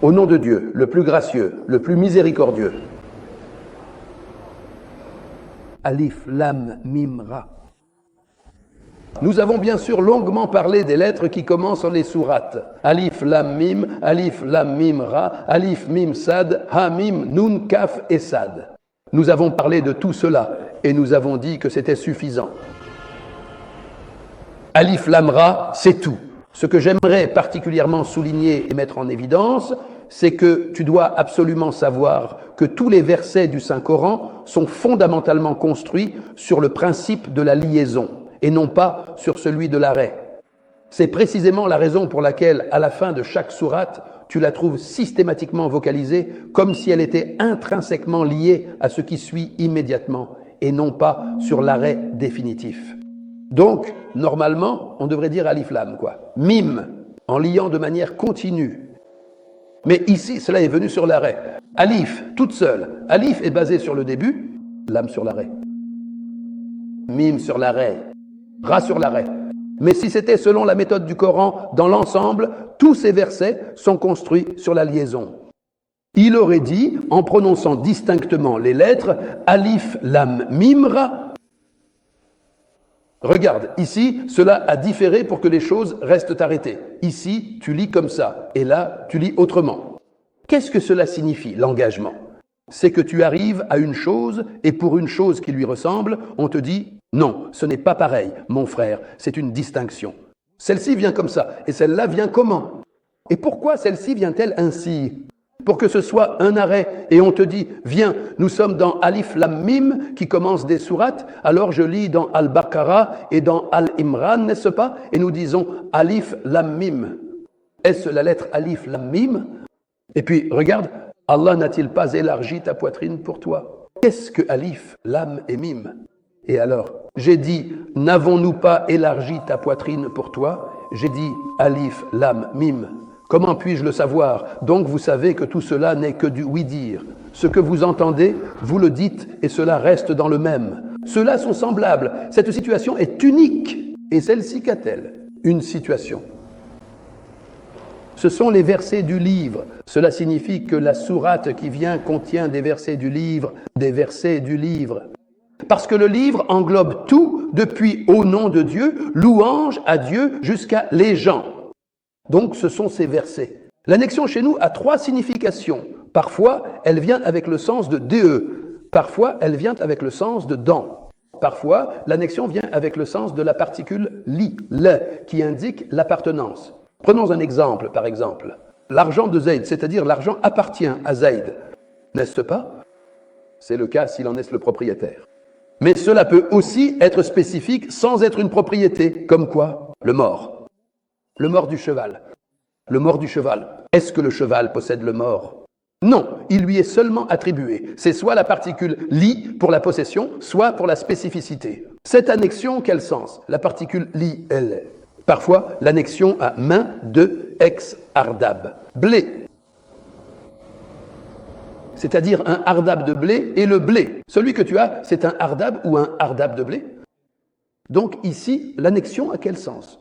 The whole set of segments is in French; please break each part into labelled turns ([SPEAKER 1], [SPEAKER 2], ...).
[SPEAKER 1] Au nom de Dieu, le plus gracieux, le plus miséricordieux. Alif, Lam, Mim, Ra. Nous avons bien sûr longuement parlé des lettres qui commencent les sourates. Alif, Lam, Mim, Ra, Alif, Mim, Sad, Ha, Mim, Nun, Kaf et Sad. Nous avons parlé de tout cela et nous avons dit que c'était suffisant. Alif, Lam, Ra, c'est tout. Ce que j'aimerais particulièrement souligner et mettre en évidence, c'est que tu dois absolument savoir que tous les versets du Saint-Coran sont fondamentalement construits sur le principe de la liaison et non pas sur celui de l'arrêt. C'est précisément la raison pour laquelle, à la fin de chaque sourate, tu la trouves systématiquement vocalisée comme si elle était intrinsèquement liée à ce qui suit immédiatement et non pas sur l'arrêt définitif. Donc, normalement, on devrait dire Alif Lam, quoi. Mim, en liant de manière continue. Mais ici, cela est venu sur l'arrêt. Alif, toute seule. Alif est basé sur le début, Lam sur l'arrêt. Mim sur l'arrêt. Ra sur l'arrêt. Mais si c'était selon la méthode du Coran, dans l'ensemble, tous ces versets sont construits sur la liaison. Il aurait dit, en prononçant distinctement les lettres, Alif, Lam, Mim, Ra. Regarde, ici, cela a différé pour que les choses restent arrêtées. Ici, tu lis comme ça, et là, tu lis autrement. Qu'est-ce que cela signifie, l'engagement? C'est que tu arrives à une chose, et pour une chose qui lui ressemble, on te dit « Non, ce n'est pas pareil, mon frère, c'est une distinction. » Celle-ci vient comme ça, et celle-là vient comment? Et pourquoi celle-ci vient-elle ainsi? Pour que ce soit un arrêt, et on te dit « Viens, nous sommes dans Alif Lam Mim, qui commence des sourates, alors je lis dans Al-Baqarah et dans Al-Imran, n'est-ce pas? Et nous disons Alif Lam Mim. Est-ce la lettre Alif Lam Mim? Et puis, regarde, Allah n'a-t-il pas élargi ta poitrine pour toi? Qu'est-ce que Alif, Lam et Mim? Et alors, j'ai dit, n'avons-nous pas élargi ta poitrine pour toi? J'ai dit Alif, Lam, Mim. Comment puis-je le savoir? Donc vous savez que tout cela n'est que du oui-dire. Ce que vous entendez, vous le dites et cela reste dans le même. Ceux-là sont semblables. Cette situation est unique. Et celle-ci qu'a-t-elle? Une situation. Ce sont les versets du livre. Cela signifie que la sourate qui vient contient des versets du livre, des versets du livre. Parce que le livre englobe tout, depuis au nom de Dieu, louange à Dieu jusqu'à les gens. Donc ce sont ces versets. L'annexion chez nous a trois significations. Parfois, elle vient avec le sens de DE. Parfois, elle vient avec le sens de dans. Parfois, l'annexion vient avec le sens de la particule li, le, qui indique l'appartenance. Prenons un exemple, par exemple. L'argent de Zayd, c'est-à-dire l'argent appartient à Zayd. N'est-ce pas? C'est le cas s'il en est le propriétaire. Mais cela peut aussi être spécifique sans être une propriété. Comme quoi? Le mort. Le mort du cheval. Le mort du cheval. Est-ce que le cheval possède le mort? Non, il lui est seulement attribué. C'est soit la particule li pour la possession, soit pour la spécificité. Cette annexion, quel sens? La particule li, elle. Parfois, l'annexion à main de ex ardab. Blé. C'est-à-dire un ardab de blé et le blé. Celui que tu as, c'est un ardab ou un ardab de blé. Donc ici, l'annexion a quel sens?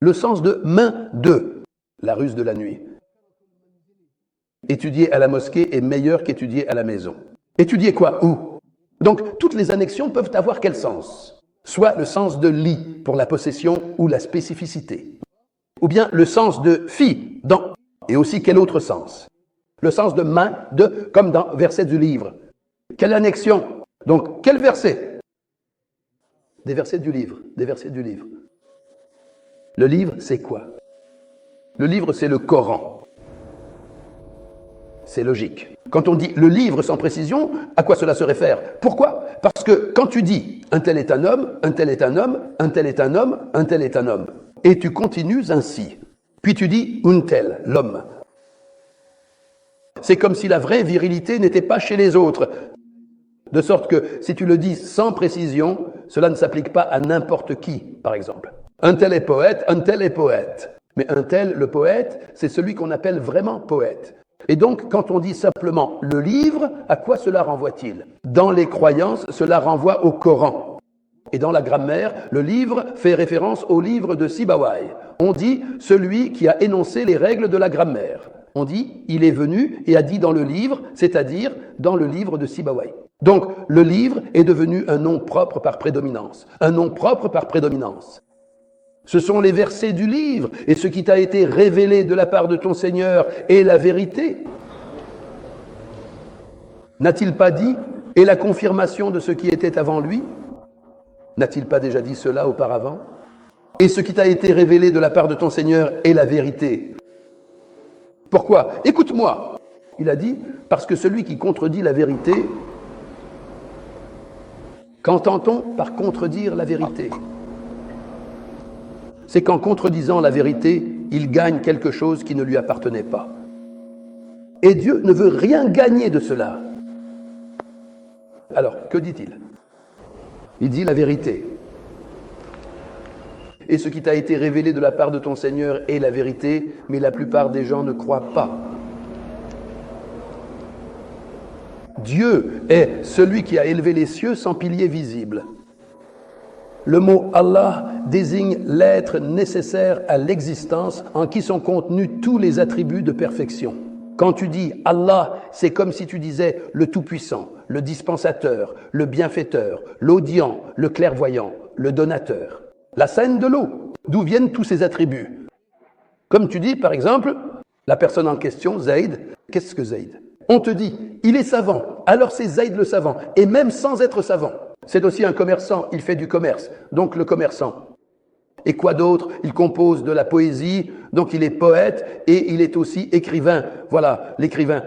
[SPEAKER 1] Le sens de main de, la ruse de la nuit. Étudier à la mosquée est meilleur qu'étudier à la maison. Étudier quoi? Où? Donc toutes les annexions peuvent avoir quel sens? Soit le sens de li pour la possession ou la spécificité. Ou bien le sens de fi, dans. Et aussi quel autre sens? Le sens de main, de, comme dans verset du livre. Quelle annexion? Donc quel verset? Des versets du livre. Des versets du livre. Le livre, c'est quoi? Le livre, c'est le Coran. C'est logique. Quand on dit le livre sans précision, à quoi cela se réfère? Pourquoi? Parce que quand tu dis un tel est un homme, un tel est un homme, un tel est un homme, un tel est un homme, et tu continues ainsi, puis tu dis un tel, l'homme. C'est comme si la vraie virilité n'était pas chez les autres. De sorte que si tu le dis sans précision, cela ne s'applique pas à n'importe qui, par exemple. Un tel est poète, un tel est poète. Mais un tel, le poète, c'est celui qu'on appelle vraiment poète. Et donc, quand on dit simplement le livre, à quoi cela renvoie-t-il? Dans les croyances, cela renvoie au Coran. Et dans la grammaire, le livre fait référence au livre de Sibawayh. On dit celui qui a énoncé les règles de la grammaire. On dit, il est venu et a dit dans le livre, c'est-à-dire dans le livre de Sibawayh. Donc, le livre est devenu un nom propre par prédominance. Un nom propre par prédominance. Ce sont les versets du livre et ce qui t'a été révélé de la part de ton Seigneur est la vérité. N'a-t-il pas dit, et la confirmation de ce qui était avant lui? N'a-t-il pas déjà dit cela auparavant? Et ce qui t'a été révélé de la part de ton Seigneur est la vérité. Pourquoi? Écoute-moi. Il a dit, parce que celui qui contredit la vérité, qu'entend-on par contredire la vérité? C'est qu'en contredisant la vérité, il gagne quelque chose qui ne lui appartenait pas. Et Dieu ne veut rien gagner de cela. Alors, que dit-il? Il dit la vérité. Et ce qui t'a été révélé de la part de ton Seigneur est la vérité, mais la plupart des gens ne croient pas. Dieu est celui qui a élevé les cieux sans pilier visible. Le mot Allah désigne l'être nécessaire à l'existence en qui sont contenus tous les attributs de perfection. Quand tu dis Allah, c'est comme si tu disais le Tout-Puissant, le Dispensateur, le Bienfaiteur, l'Audient, le Clairvoyant, le Donateur. La scène de l'eau, d'où viennent tous ces attributs. Comme tu dis, par exemple, la personne en question, Zaïd, qu'est-ce que Zaïd? On te dit, il est savant, alors c'est Zaïd le savant, et même sans être savant. C'est aussi un commerçant, il fait du commerce, donc le commerçant. Et quoi d'autre? Il compose de la poésie, donc il est poète, et il est aussi écrivain. Voilà, l'écrivain.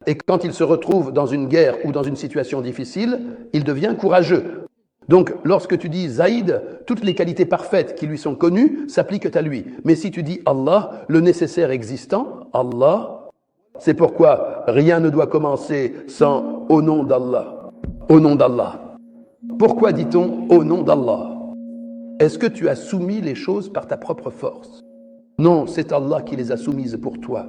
[SPEAKER 1] Et quand il se retrouve dans une guerre ou dans une situation difficile, il devient courageux. Donc, lorsque tu dis Zaïd, toutes les qualités parfaites qui lui sont connues s'appliquent à lui. Mais si tu dis Allah, le nécessaire existant, Allah, c'est pourquoi rien ne doit commencer sans au nom d'Allah. Au nom d'Allah. Pourquoi dit-on au nom d'Allah? Est-ce que tu as soumis les choses par ta propre force? Non, c'est Allah qui les a soumises pour toi.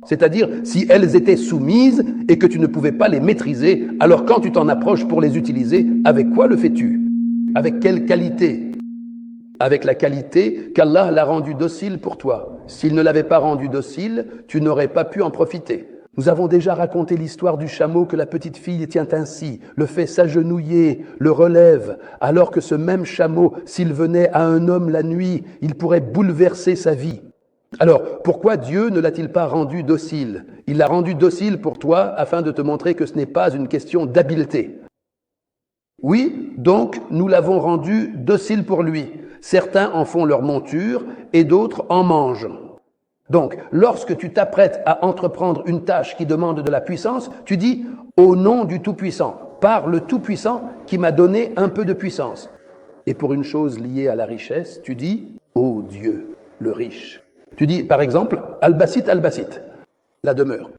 [SPEAKER 1] C'est-à-dire, si elles étaient soumises et que tu ne pouvais pas les maîtriser, alors quand tu t'en approches pour les utiliser, avec quoi le fais-tu? Avec quelle qualité? Avec la qualité qu'Allah l'a rendu docile pour toi. S'il ne l'avait pas rendu docile, tu n'aurais pas pu en profiter. Nous avons déjà raconté l'histoire du chameau que la petite fille tient ainsi, le fait s'agenouiller, le relève, alors que ce même chameau, s'il venait à un homme la nuit, il pourrait bouleverser sa vie. Alors, pourquoi Dieu ne l'a-t-il pas rendu docile? Il l'a rendu docile pour toi afin de te montrer que ce n'est pas une question d'habileté. Oui, donc, nous l'avons rendu docile pour lui. Certains en font leur monture et d'autres en mangent. Donc, lorsque tu t'apprêtes à entreprendre une tâche qui demande de la puissance, tu dis « au nom du Tout-Puissant », par le Tout-Puissant qui m'a donné un peu de puissance. Et pour une chose liée à la richesse, tu dis « ô Dieu, le riche ». Tu dis, par exemple, Al-Basit, la demeure.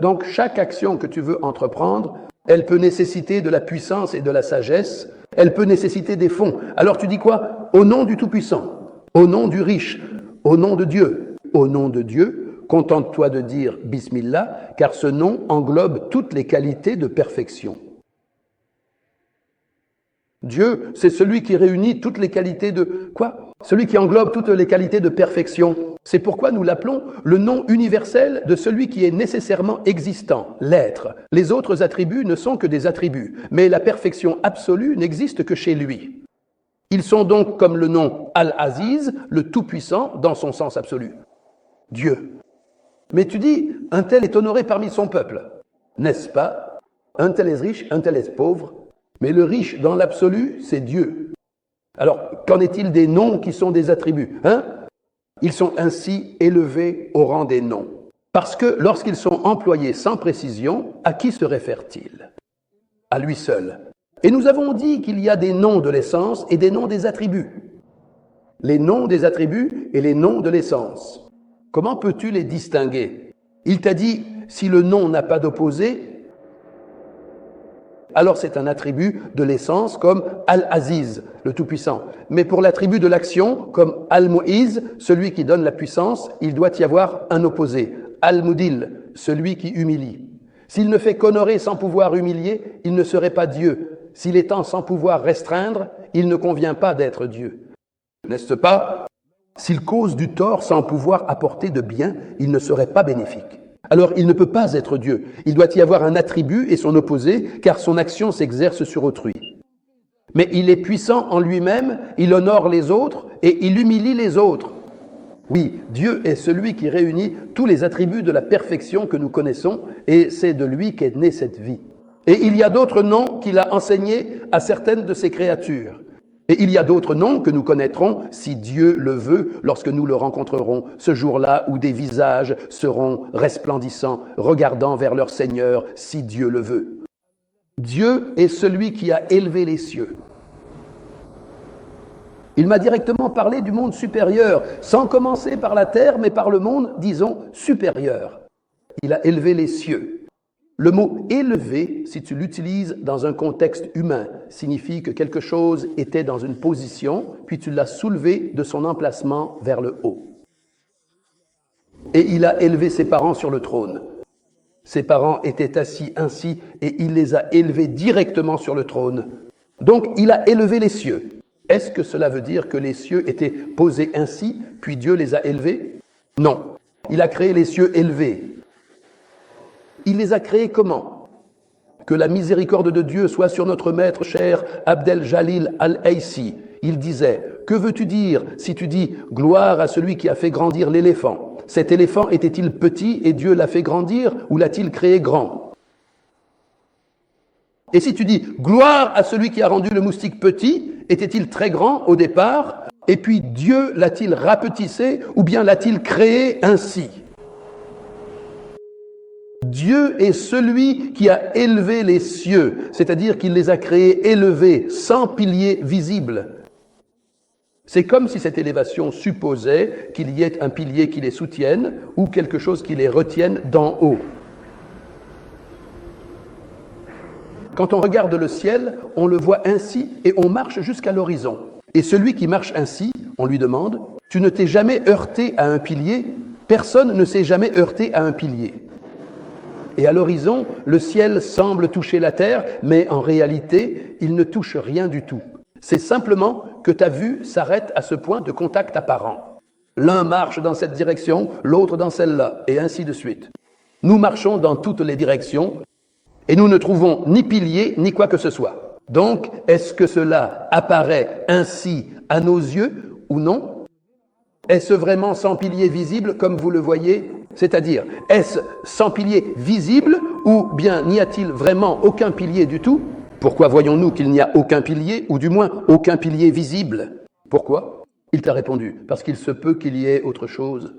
[SPEAKER 1] Donc, chaque action que tu veux entreprendre, elle peut nécessiter de la puissance et de la sagesse, elle peut nécessiter des fonds. Alors tu dis quoi? Au nom du Tout-Puissant, au nom du riche, au nom de Dieu. Au nom de Dieu, contente-toi de dire Bismillah, car ce nom englobe toutes les qualités de perfection. Dieu, c'est celui qui réunit toutes les qualités de... Quoi? Celui qui englobe toutes les qualités de perfection. C'est pourquoi nous l'appelons le nom universel de celui qui est nécessairement existant, l'être. Les autres attributs ne sont que des attributs, mais la perfection absolue n'existe que chez lui. Ils sont donc comme le nom Al-Aziz, le Tout-Puissant, dans son sens absolu. Dieu. Mais tu dis, un tel est honoré parmi son peuple. N'est-ce pas? Un tel est riche, un tel est pauvre. Mais le riche, dans l'absolu, c'est Dieu. Alors, qu'en est-il des noms qui sont des attributs? Ils sont ainsi élevés au rang des noms. Parce que lorsqu'ils sont employés sans précision, à qui se réfèrent-ils? À lui seul. Et nous avons dit qu'il y a des noms de l'essence et des noms des attributs. Les noms des attributs et les noms de l'essence. Comment peux-tu les distinguer? Il t'a dit, si le nom n'a pas d'opposé, alors c'est un attribut de l'essence comme Al-Aziz, le Tout-Puissant. Mais pour l'attribut de l'action, comme Al-Mu'iz, celui qui donne la puissance, il doit y avoir un opposé. Al-Mudil, celui qui humilie. S'il ne fait qu'honorer sans pouvoir humilier, il ne serait pas Dieu. S'il étend sans pouvoir restreindre, il ne convient pas d'être Dieu. N'est-ce pas? S'il cause du tort sans pouvoir apporter de bien, il ne serait pas bénéfique. Alors il ne peut pas être Dieu. Il doit y avoir un attribut et son opposé, car son action s'exerce sur autrui. Mais il est puissant en lui-même, il honore les autres et il humilie les autres. Oui, Dieu est celui qui réunit tous les attributs de la perfection que nous connaissons, et c'est de lui qu'est née cette vie. Et il y a d'autres noms qu'il a enseignés à certaines de ses créatures. Et il y a d'autres noms que nous connaîtrons, si Dieu le veut, lorsque nous le rencontrerons, ce jour-là où des visages seront resplendissants, regardant vers leur Seigneur, si Dieu le veut. Dieu est celui qui a élevé les cieux. Il m'a directement parlé du monde supérieur, sans commencer par la terre, mais par le monde, disons, supérieur. Il a élevé les cieux. Le mot « élevé », si tu l'utilises dans un contexte humain, signifie que quelque chose était dans une position, puis tu l'as soulevé de son emplacement vers le haut. Et il a élevé ses parents sur le trône. Ses parents étaient assis ainsi, et il les a élevés directement sur le trône. Donc, il a élevé les cieux. Est-ce que cela veut dire que les cieux étaient posés ainsi, puis Dieu les a élevés? Non. Il a créé les cieux élevés. Il les a créés comment? Que la miséricorde de Dieu soit sur notre maître cher Abdel Jalil Al-Aïsi. Il disait, que veux-tu dire si tu dis « gloire à celui qui a fait grandir l'éléphant » Cet éléphant était-il petit et Dieu l'a fait grandir ou l'a-t-il créé grand? Et si tu dis « gloire à celui qui a rendu le moustique petit » était-il très grand au départ et puis Dieu l'a-t-il rapetissé ou bien l'a-t-il créé ainsi? Dieu est celui qui a élevé les cieux, c'est-à-dire qu'il les a créés élevés, sans piliers visibles. C'est comme si cette élévation supposait qu'il y ait un pilier qui les soutienne ou quelque chose qui les retienne d'en haut. Quand on regarde le ciel, on le voit ainsi et on marche jusqu'à l'horizon. Et celui qui marche ainsi, on lui demande, « Tu ne t'es jamais heurté à un pilier ?» Personne ne s'est jamais heurté à un pilier. Et à l'horizon, le ciel semble toucher la terre, mais en réalité, il ne touche rien du tout. C'est simplement que ta vue s'arrête à ce point de contact apparent. L'un marche dans cette direction, l'autre dans celle-là, et ainsi de suite. Nous marchons dans toutes les directions, et nous ne trouvons ni pilier, ni quoi que ce soit. Donc, est-ce que cela apparaît ainsi à nos yeux ou non? Est-ce vraiment sans pilier visible, comme vous le voyez? C'est-à-dire, est-ce sans pilier visible ou bien n'y a-t-il vraiment aucun pilier du tout? Pourquoi voyons-nous qu'il n'y a aucun pilier, ou du moins aucun pilier visible? Pourquoi? Il t'a répondu, parce qu'il se peut qu'il y ait autre chose.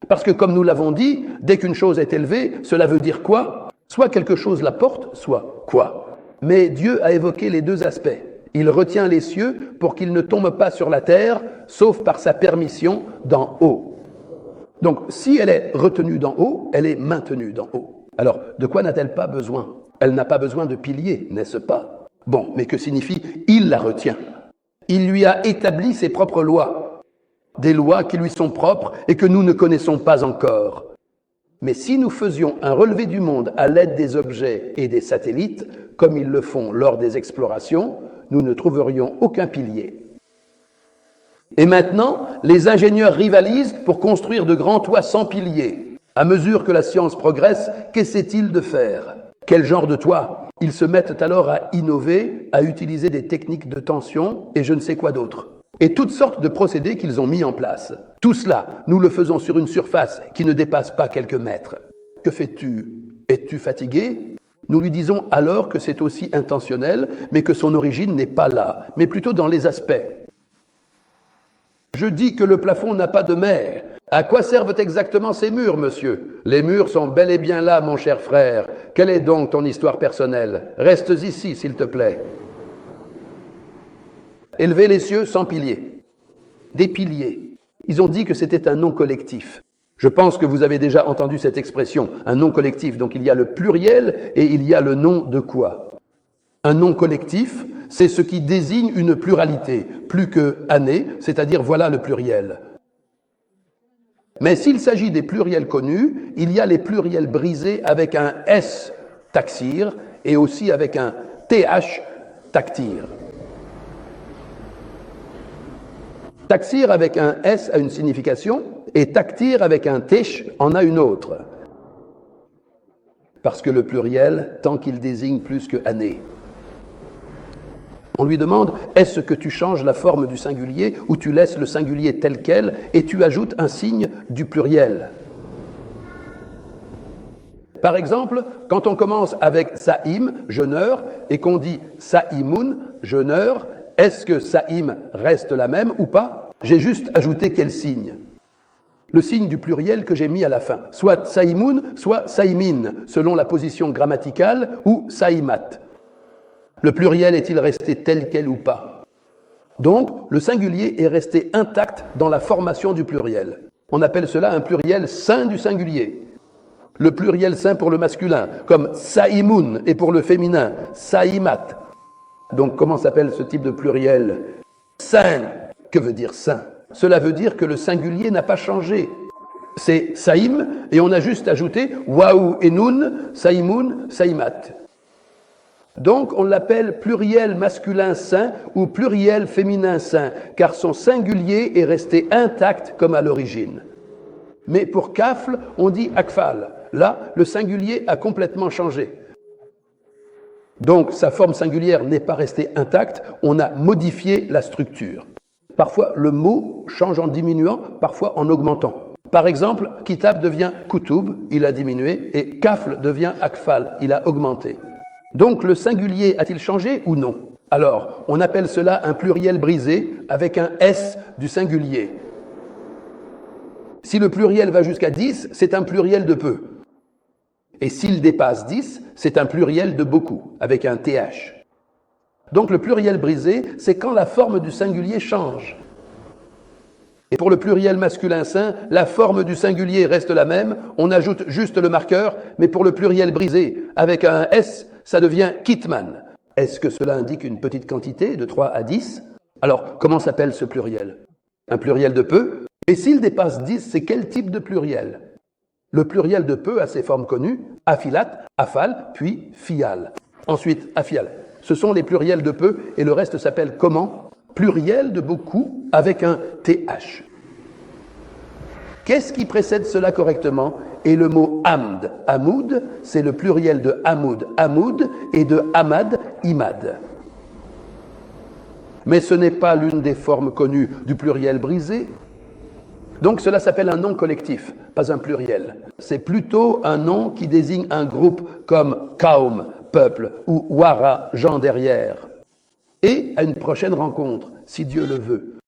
[SPEAKER 1] Parce que comme nous l'avons dit, dès qu'une chose est élevée, cela veut dire quoi? Soit quelque chose la porte, soit quoi? Mais Dieu a évoqué les deux aspects. Il retient les cieux pour qu'ils ne tombent pas sur la terre, sauf par sa permission d'en haut. Donc, si elle est retenue d'en haut, elle est maintenue d'en haut. Alors, de quoi n'a-t-elle pas besoin? Elle n'a pas besoin de piliers, n'est-ce pas? Bon, mais que signifie « il la retient » ? Il lui a établi ses propres lois, des lois qui lui sont propres et que nous ne connaissons pas encore. Mais si nous faisions un relevé du monde à l'aide des objets et des satellites, comme ils le font lors des explorations, nous ne trouverions aucun pilier. Et maintenant, les ingénieurs rivalisent pour construire de grands toits sans piliers. À mesure que la science progresse, qu'essaient-ils de faire? Quel genre de toit? Ils se mettent alors à innover, à utiliser des techniques de tension et je ne sais quoi d'autre. Et toutes sortes de procédés qu'ils ont mis en place. Tout cela, nous le faisons sur une surface qui ne dépasse pas quelques mètres. Que fais-tu? Es-tu fatigué? Nous lui disons alors que c'est aussi intentionnel, mais que son origine n'est pas là, mais plutôt dans les aspects. Je dis que le plafond n'a pas de mer. À quoi servent exactement ces murs, monsieur? Les murs sont bel et bien là, mon cher frère. Quelle est donc ton histoire personnelle? Restes ici, s'il te plaît. Élever les cieux sans piliers. Des piliers. Ils ont dit que c'était un nom collectif. Je pense que vous avez déjà entendu cette expression, un nom collectif. Donc il y a le pluriel et il y a le nom de quoi? Un nom collectif, c'est ce qui désigne une pluralité, plus que année, c'est-à-dire voilà le pluriel. Mais s'il s'agit des pluriels connus, il y a les pluriels brisés avec un S taxir et aussi avec un TH tactir. Taksir avec un S a une signification et taktir avec un tesh en a une autre. Parce que le pluriel, tant qu'il désigne plus que année. On lui demande, est-ce que tu changes la forme du singulier ou tu laisses le singulier tel quel et tu ajoutes un signe du pluriel? Par exemple, quand on commence avec Saïm, jeûneur, et qu'on dit Saïmoun, jeûneur, est-ce que Saïm reste la même ou pas? J'ai juste ajouté quel signe? Le signe du pluriel que j'ai mis à la fin. Soit Saïmoun, soit Saïmin, selon la position grammaticale, ou Saïmat. Le pluriel est-il resté tel quel ou pas? Donc, le singulier est resté intact dans la formation du pluriel. On appelle cela un pluriel sain du singulier. Le pluriel sain pour le masculin, comme Saïmoun, et pour le féminin, Saïmat. Donc, comment s'appelle ce type de pluriel? Sain. Que veut dire sain? Cela veut dire que le singulier n'a pas changé. C'est Saïm, et on a juste ajouté Waou et Nun, Saïmoun, Saïmat. Donc, on l'appelle pluriel masculin sain ou pluriel féminin sain, car son singulier est resté intact comme à l'origine. Mais pour kafl, on dit akfal. Là, le singulier a complètement changé. Donc, sa forme singulière n'est pas restée intacte, on a modifié la structure. Parfois, le mot change en diminuant, parfois en augmentant. Par exemple, kitab devient kutub, il a diminué, et kafl devient akfal, il a augmenté. Donc, le singulier a-t-il changé ou non? Alors, on appelle cela un pluriel brisé avec un S du singulier. Si le pluriel va jusqu'à 10, c'est un pluriel de peu. Et s'il dépasse 10, c'est un pluriel de beaucoup, avec un TH. Donc le pluriel brisé, c'est quand la forme du singulier change. Et pour le pluriel masculin sain, la forme du singulier reste la même, on ajoute juste le marqueur, mais pour le pluriel brisé, avec un S, ça devient kitman. Est-ce que cela indique une petite quantité, de 3 à 10? Alors, comment s'appelle ce pluriel? Un pluriel de peu? Et s'il dépasse 10, c'est quel type de pluriel? Le pluriel de peu a ses formes connues, afilat, afal, puis fial. Ensuite, afial. Ce sont les pluriels de peu et le reste s'appelle comment? Pluriel de beaucoup avec un TH. Qu'est-ce qui précède cela correctement? Et le mot amd, amoud, c'est le pluriel de amoud, amoud, et de amad, imad. Mais ce n'est pas l'une des formes connues du pluriel brisé. Donc cela s'appelle un nom collectif, pas un pluriel. C'est plutôt un nom qui désigne un groupe comme kaum, peuple, ou wara, gens derrière. Et à une prochaine rencontre, si Dieu le veut.